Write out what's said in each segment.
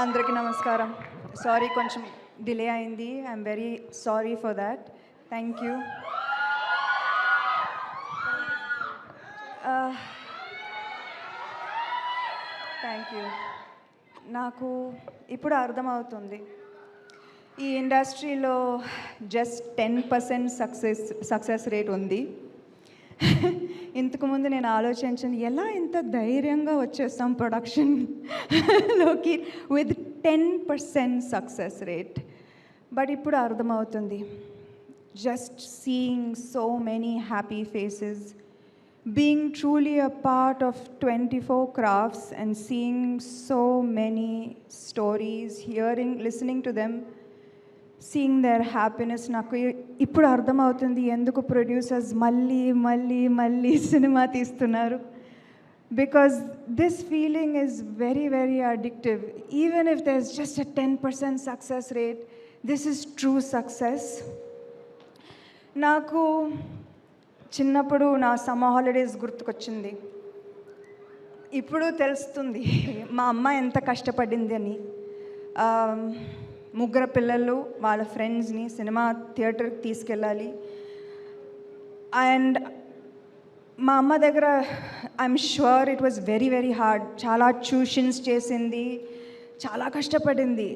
అందరికీ నమస్కారం. సారీ కొంచెం డిలే అయింది. I'm very sorry for that. Thank you. Thank you. నాకు ఇప్పుడు అర్థమవుతుంది, ఈ ఇండస్ట్రీలో జస్ట్ 10% సక్సెస్ రేట్ ఉంది. ఇంతకుముందు నేను ఆలోచించాను, ఎలా ఇంత ధైర్యంగా వచ్చేస్తాం ప్రొడక్షన్లోకి విత్ 10% సక్సెస్ రేట్. బట్ ఇప్పుడు అర్థమవుతుంది, just seeing so many happy faces, being truly a part of 24 crafts and seeing so many stories, listening to them, seeing their happiness. నాకు ఇప్పుడు అర్థమవుతుంది ఎందుకు ప్రొడ్యూసర్స్ మళ్ళీ మళ్ళీ మళ్ళీ సినిమా తీస్తున్నారు. Because this feeling is very very addictive. Even if there is just a 10% success rate, this is true success. నాకు చిన్నప్పుడు నా సమ్మర్ హాలిడేస్ గుర్తుకొచ్చింది. ఇప్పుడు తెలుస్తుంది మా అమ్మ ఎంత కష్టపడింది అని. ముగ్గురు పిల్లలు వాళ్ళ ఫ్రెండ్స్ని సినిమా థియేటర్కి తీసుకెళ్ళాలి. అండ్ మా అమ్మ దగ్గర I'm sure it was very very hard. చాలా ట్యూషన్స్ చేసింది, చాలా కష్టపడింది.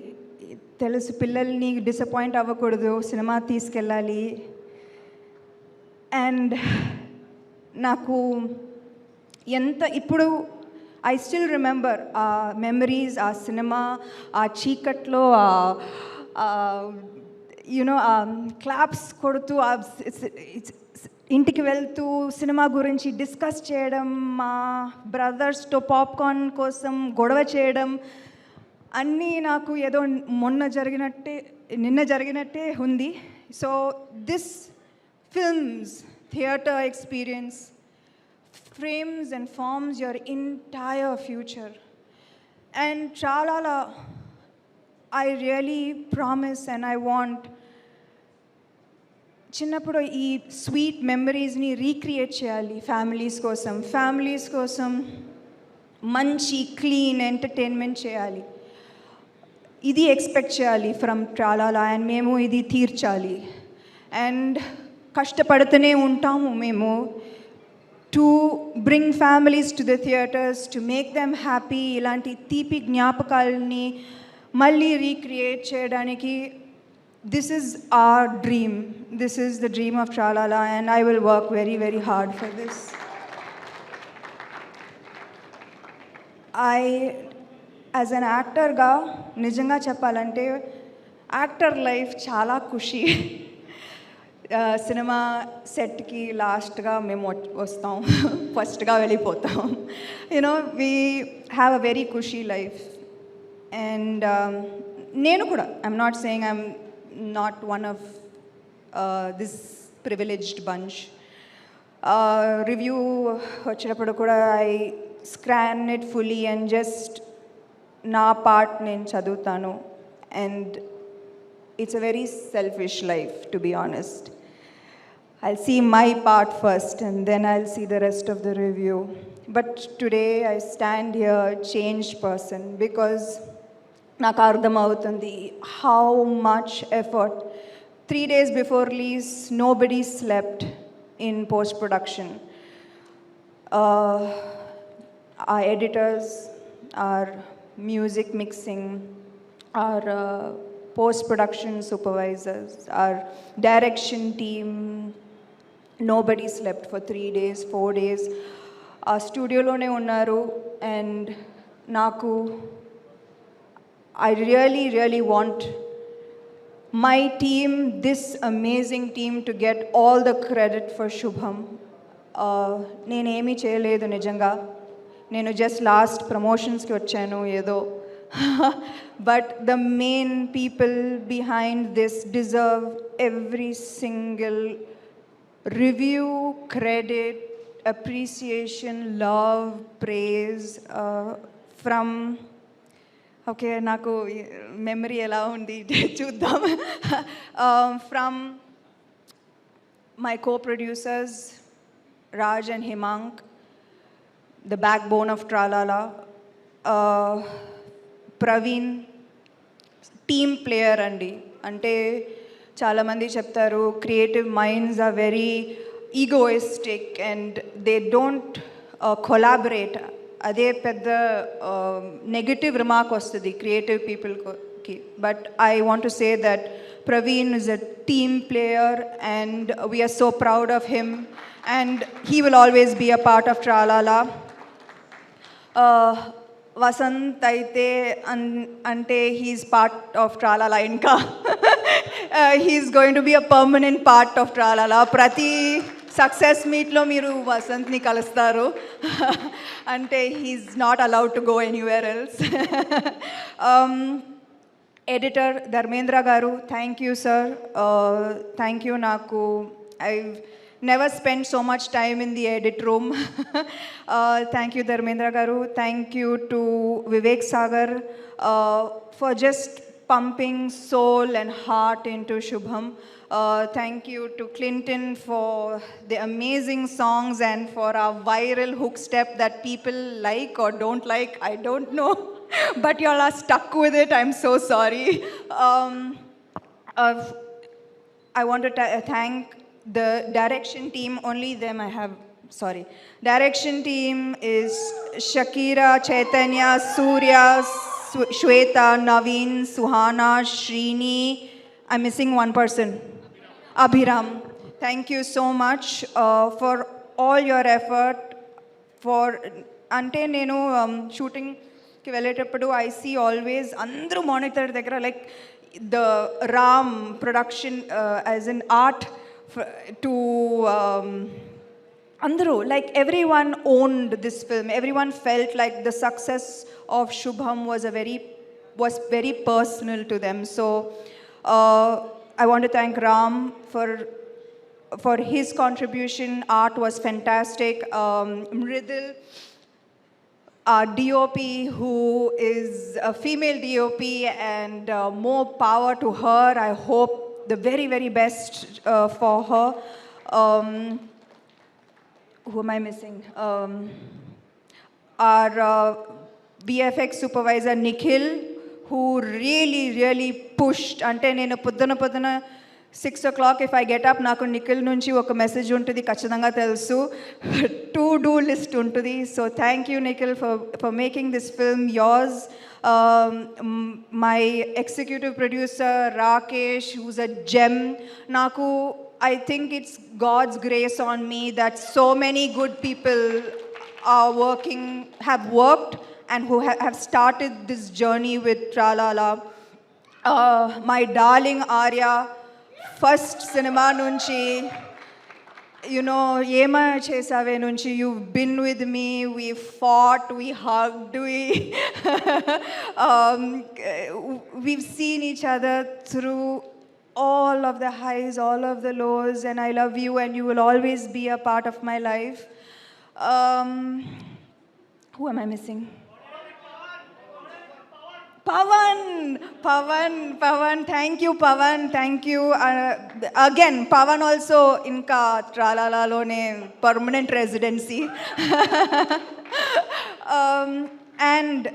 తెలుసు, పిల్లల్ని డిసప్పాయింట్ అవ్వకూడదు, సినిమా తీసుకెళ్ళాలి. అండ్ నాకు ఎంత ఇప్పుడు ఐ స్టిల్ రిమెంబర్ ఆ మెమరీస్, ఆ సినిమా, ఆ చీకట్లో యూనో క్లాప్స్ కొడుతూ ఇంటికి వెళ్తూ సినిమా గురించి డిస్కస్ చేయడం, మా బ్రదర్స్తో పాప్కార్న్ కోసం గొడవ చేయడం, అన్నీ నాకు ఏదో నిన్న జరిగినట్టే ఉంది. So this films, theatre experience frames and forms your entire future. And chalala, I really promise and I want చిన్నప్పుడు ఈ స్వీట్ మెమరీస్ని రీక్రియేట్ చేయాలి. ఫ్యామిలీస్ కోసం మంచి క్లీన్ ఎంటర్టైన్మెంట్ చేయాలి. ఇది ఎక్స్పెక్ట్ చేయాలి ఫ్రమ్ ట్రాలాలా. అండ్ మేము ఇది తీర్చాలి. అండ్ కష్టపడుతూనే ఉంటాము మేము to bring families to the theatres, to make them happy. ఇలాంటి తీపి జ్ఞాపకాలని మళ్ళీ రీక్రియేట్ చేయడానికి this is our dream. This is the dream of Tralala and I will work very very hard for this. As an యాక్టర్గా నిజంగా చెప్పాలంటే actor life చాలా ఖుషి. Cinema సెట్కి లాస్ట్గా మేము వస్తాం, ఫస్ట్గా వెళ్ళిపోతాం. You know we have a very ఖుషీ లైఫ్. అండ్ నేను కూడా I'm not saying I'm not one of this privileged bunch. Review వచ్చినప్పుడు కూడా I scan it fully and just నా పార్ట్ నేను చదువుతాను. And it's a very selfish life, to be honest. I'll see my part first and then I'll see the rest of the review. But today I stand here changed person because నాకు అర్థమవుతుంది how much effort. 3 days before release nobody slept in post production. Our editors, our music mixing, our post-production supervisors, our direction team, nobody slept for 3 days, 4 days. ఆ స్టూడియోలోనే ఉన్నారు. And నాకు I really want my team, this amazing team, to get all the credit for శుభం. నేనేమీ చేయలేదు నిజంగా. నేను just last ప్రమోషన్స్కి వచ్చాను ఏదో. But the main people behind this deserve every single review, credit, appreciation, love, praise from okay, naku memory ela undi chuddam. From my co-producers Raj and Himank, the backbone of Tralala. Praveen team player అండి. అంటే చాలామంది చెప్తారు creative minds are very egoistic and they don't collaborate. అదే పెద్ద negative remark వస్తుంది క్రియేటివ్ పీపుల్కి. But I want to say that Praveen is a team player and we are so proud of him and he will always be a part of Tralala. Vasanth అయితే అంటే he is part of Tralala. ఇంకా he is going to be a permanent part of ట్రాలాలా. ప్రతి success మీట్లో మీరు వసంత్ని కలుస్తారు. అంటే he is not allowed to go anywhere else. Editor Dharmendra garu, thank you sir. Thank you. నాకు I've never spent so much time in the edit room. Thank you Dharmendra garu. Thank you to Vivek Sagar for just pumping soul and heart into Shubham. Thank you to Clinton for the amazing songs and for our viral hook step that people like or don't like, I don't know. But you all are stuck with it. I'm so sorry. I want to thank the direction team. Only them I have, sorry. Direction team is Shakira, Chaitanya, Surya, Shweta, Naveen, Suhana, Srini. I'm missing one person. Abhiram. Thank you so much for all your effort. For ante nenu shooting ki velletappudu I see always andru monitor daggara like the Ram production as an art to andru, like everyone owned this film. Everyone felt like the success of Shubham was very personal to them. So I want to thank Ram for his contribution. Art was fantastic. Mridil, our DOP, who is a female DOP, and more power to her. I hope the very, very best for her. Who am I missing? Our VFX supervisor Nikhil, who really, really pushed. Ante nenu poddana 6 o'clock if I get up, naku Nikhil nunchi oka message untudi kachithanga telusu, to do list untudi. So thank you Nikhil for making this film yours. My executive producer Rakesh, who's a gem. Naku, I think it's God's grace on me that so many good people have worked and who have started this journey with Tralala. My darling Arya, first cinema nunchi, you know, Yema Chesave nunchi, you've been with me, we fought, we hugged, we've seen each other through all of the highs, all of the lows, and I love you and you will always be a part of my life. Who am I missing? Pawan, thank you Pawan, thank you. Again, Pawan also inka Tralala lone permanent residency. And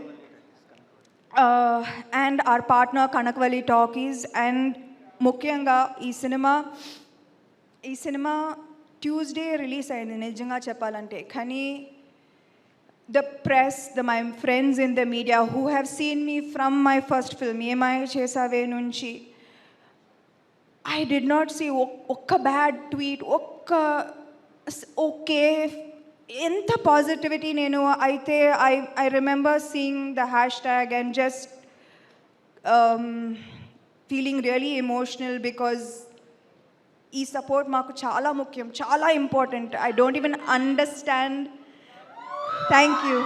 our partner Kanakvali Talkies, and ముఖ్యంగా ఈ cinema Tuesday release అయింది నిజంగా చెప్పాలంటే. కానీ the press, my friends in the media who have seen me from my first film, Yemai Chesave nunchi, I did not see okka bad tweet, okka okay, enta positivity nenu aithe. I remember seeing the hashtag and just feeling really emotional because ee support maaku chala mukyam, chala important. I don't even understand. Thank you.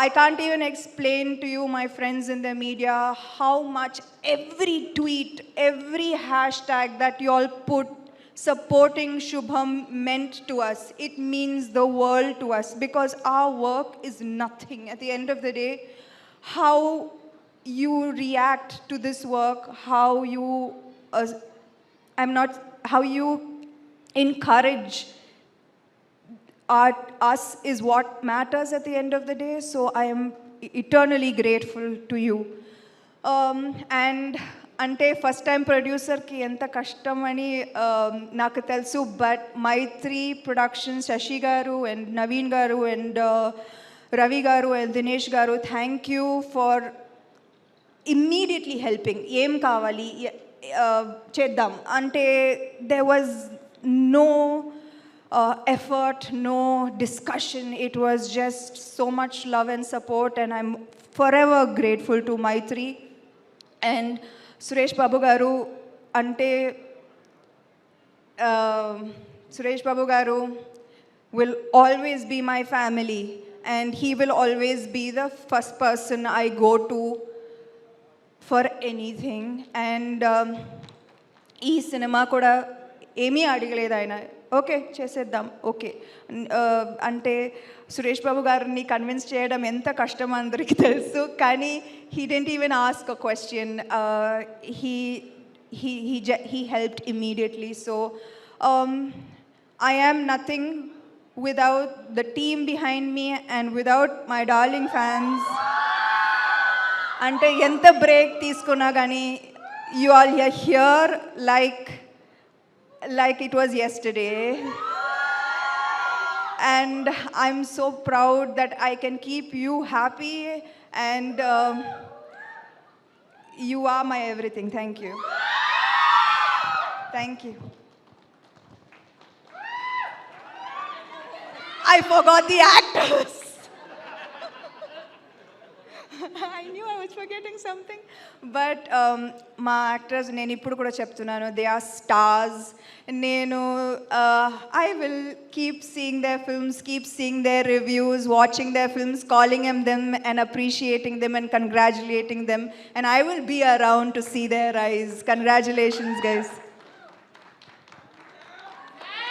I can't even explain to you, my friends in the media, how much every tweet, every hashtag that you all put supporting Shubham meant to us. It means the world to us because our work is nothing. At the end of the day, how you react to this work, how you encourage us is what matters at the end of the day. So I am eternally grateful to you. And అంటే first time ప్రొడ్యూసర్కి ఎంత కష్టం అని నాకు తెలుసు, but Mythri productions, Shashi గారు and Naveen గారు and Ravi గారు అండ్ దినేష్ గారు, thank you for immediately helping. ఏం కావాలి చేద్దాం అంటే there was no effort, no discussion. It was just so much love and support, and I'm forever grateful to Maitri. And Suresh Babu garu ante Suresh Babu garu will always be my family, and he will always be the first person I go to for anything. And ఈ cinema కూడా ఏమీ అడగలేదు ఆయన, okay చేసేద్దాం okay అంటే సురేష్ బాబు గారిని convince చేయడం ఎంత కష్టం అందరికీ తెలుసు, కానీ he didn't even ask a question. He helped immediately. So I am nothing without the team behind me and without my darling fans. అంటే ఎంత బ్రేక్ తీసుకున్నా కానీ you all are here like it was yesterday, and I'm so proud that I can keep you happy, and you are my everything. Thank you. Thank you. I forgot the actors. I knew I was forgetting something, but మా actors నేను ఇప్పుడు కూడా చెప్తున్నాను, they are stars. నేను I will keep seeing their films, keep seeing their reviews, watching their films, calling them and appreciating them and congratulating them, and I will be around to see their rise. Congratulations guys.